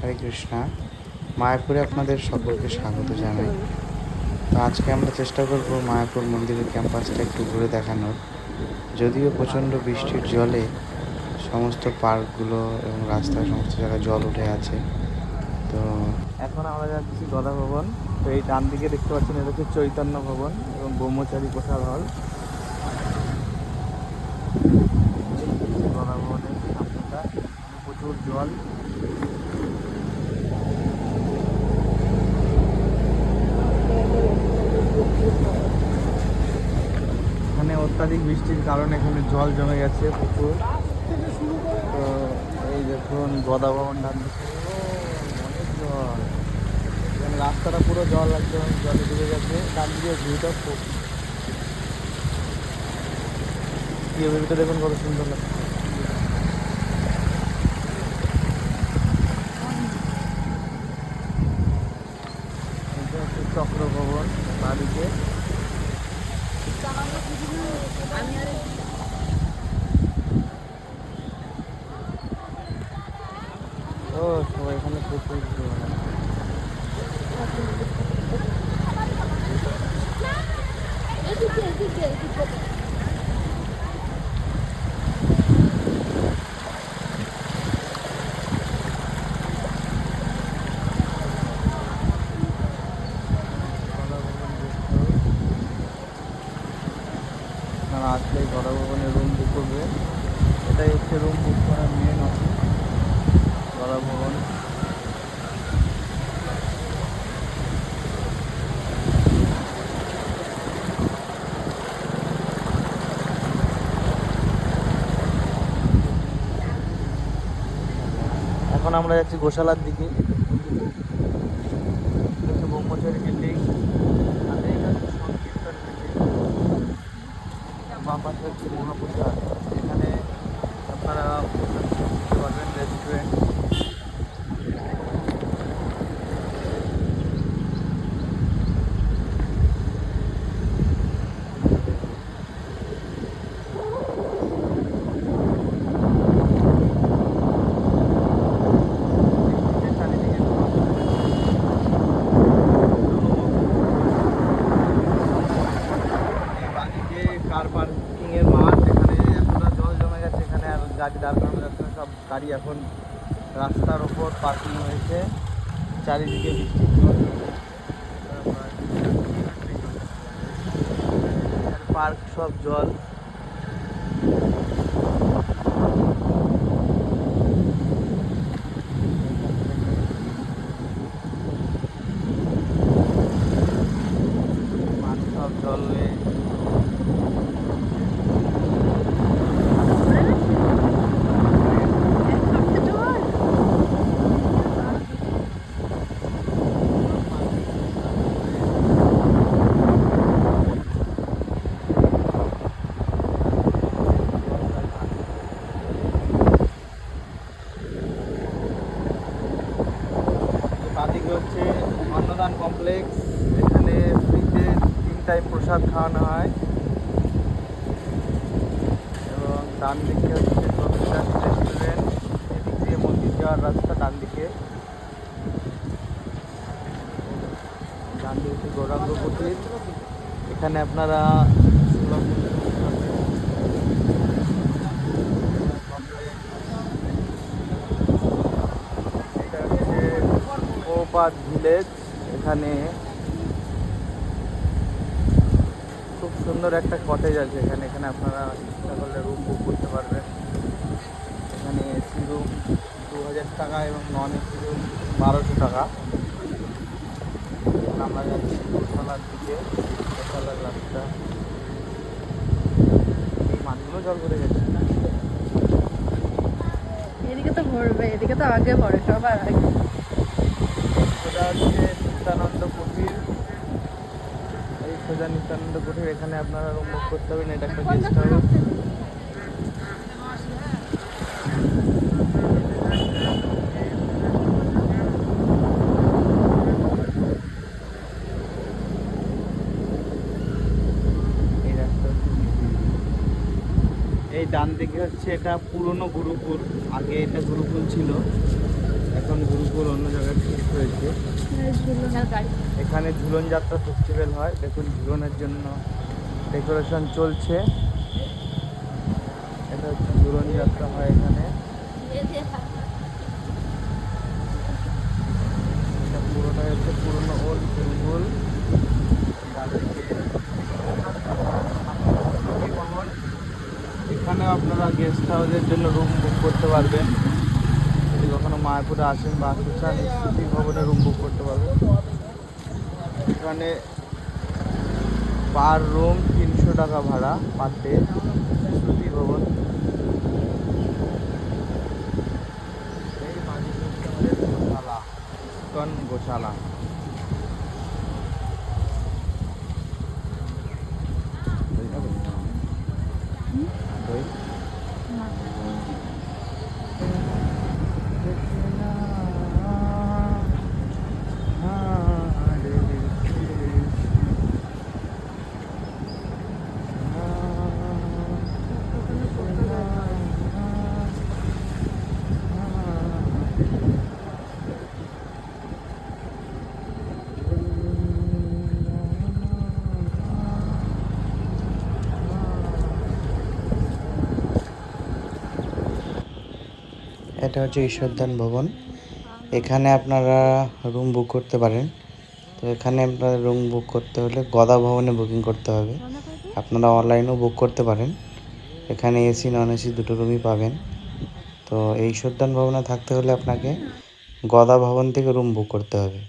হরে কৃষ্ণা। মায়াপুরে আপনাদের সকলকে স্বাগত জানাই। তো আজকে আমরা চেষ্টা করব মায়াপুর মন্দিরের ক্যাম্পাসটা একটু ঘুরে দেখানোর। যদিও প্রচণ্ড বৃষ্টির জলে সমস্ত পার্কগুলো এবং রাস্তার সমস্ত জায়গায় জল উঠে আছে। তো এখন আমরা যাচ্ছি গদা ভবন। তো এই ডান দিকে দেখতে পাচ্ছেন, এটা হচ্ছে চৈতন্য ভবন এবং ব্রহ্মচারী প্রসাদ হল। গদা ভবনের সামনেটা প্রচুর জল। এখানে অত্যাধিক বৃষ্টির কারণে এখানে জল জমে গেছে প্রচুর। তো এই দেখুন গদা ভবন ডান দিকে, অনেক জল। এখানে রাস্তাটা পুরো জল একদম জলে ডুবে গেছে। ডান দিকে ভিউটা খুব ভিউটা দেখুন কত সুন্দর লাগছে। এটা হচ্ছে চক্র ভবন বাড়িতে। ও সবাই এখানে প্রচুর জল। আপনারা আসলে গদা ভবনে রুম বুক করবে। এটাই হচ্ছে রুম বুক করার মেন অফিস, গদা ভবন। এখন আমরা যাচ্ছি গোশালার দিকে। হচ্ছে ব্রহ্মচারী বিল্ডিং, আর এইটা হচ্ছে সংকীর্তন বিল্ডিং। বাম পাশে হচ্ছে মহাপ্রসাদ। এখানে আপনারা প্রসাদ খেতে পারবেন, রেস্টুরেন্ট। কার পার্কিং এর মাঠ, এখানে এতটা জল জমে গেছে, এখানে আর গাড়ি দাঁড় করানো যাচ্ছে না। সব গাড়ি এখন রাস্তার ওপর পার্কিং হয়েছে। চারিদিকে বৃষ্টির জল। পার্ক সব জল। মাঠ সব জলে। বাদিকে হচ্ছে অন্নদান কমপ্লেক্স। এখানে ফ্রিতে 3 টাইম প্রসাদ খাওয়ানো হয়। এবং ডান দিকে হচ্ছে প্রফেসর রেস্টুরেন্ট। এদিক দিয়ে মন্দির যাওয়ার রাস্তা ডান দিকে। ডান দিকে হচ্ছে গৌরাঙ্গ কুটির। এখানে আপনারা সুলভ মূল্যে থাকতে পারবেন। এটা হচ্ছে গোপাত ভিলেজ। এখানে খুব সুন্দর একটা কটেজ আছে। এখানে এখানে আপনারা ইচ্ছা করলে রুম বুক করতে পারবেন। এখানে এসি রুম 2000 টাকা এবং নন এসি রুম 1200 টাকা। আমরা যাচ্ছি গোশালার দিকে। গোশালার রাস্তা, এই মাঠগুলো জল ভরে গেছে। এদিকে তো ভরবে, এদিকে তো আগে ভরে, সবার আগে। সেটা হচ্ছে নিত্যানন্দ কুটির। এই সোজা নিত্যানন্দ কুটির, এখানে আপনারা রুম বুক করতে হবেন। এটা একটা গেস্ট হাউস। এই রাস্তা হচ্ছে এই ডান দিকে হচ্ছে এটা পুরনো গুরুকুল। আগে এটা গুরুকুল ছিল, এখন গুরুকুল অন্য জায়গায় শিফট হয়েছে। ঝুলনের গাড়ি। এখানে ঝুলন যাত্রা ফেস্টিভ্যাল হয়, দেখুন ঝুলনের জন্য ডেকোরেশন চলছে। এটা হচ্ছে ঝুলন যাত্রা হয় এখানে। এটা পুরোটাই হচ্ছে পুরনো ওল্ড গুরুকুল। এখানে আপনারা গেস্ট হাউসের জন্য রুম বুক করতে পারবেন। যদি কখনো মায়াপুরে আসেন বা আসতে চান, স্মৃতি ভবনে রুম বুক করতে পারবেন। এখানে পার রুম 300 টাকা ভাড়া পার ডে। স্মৃতি ভবন। এই মাঝে হচ্ছে আমাদের গোশালা, ইস্কন গোশালা। দই। এটা হচ্ছে ঈশ্বরদান ভবন। এখানে আপনারা রুম বুক করতে পারেন। তো এখানে আপনারা রুম বুক করতে হলে গদা ভবনে বুকিং করতে হবে। আপনারা অনলাইনেও বুক করতে পারেন। এখানে এসি নন এসি দুটো রুমই পাবেন। তো এই ঈশ্বরদান ভবনে থাকতে হলে আপনাকে গদা ভবন থেকে রুম বুক করতে হবে।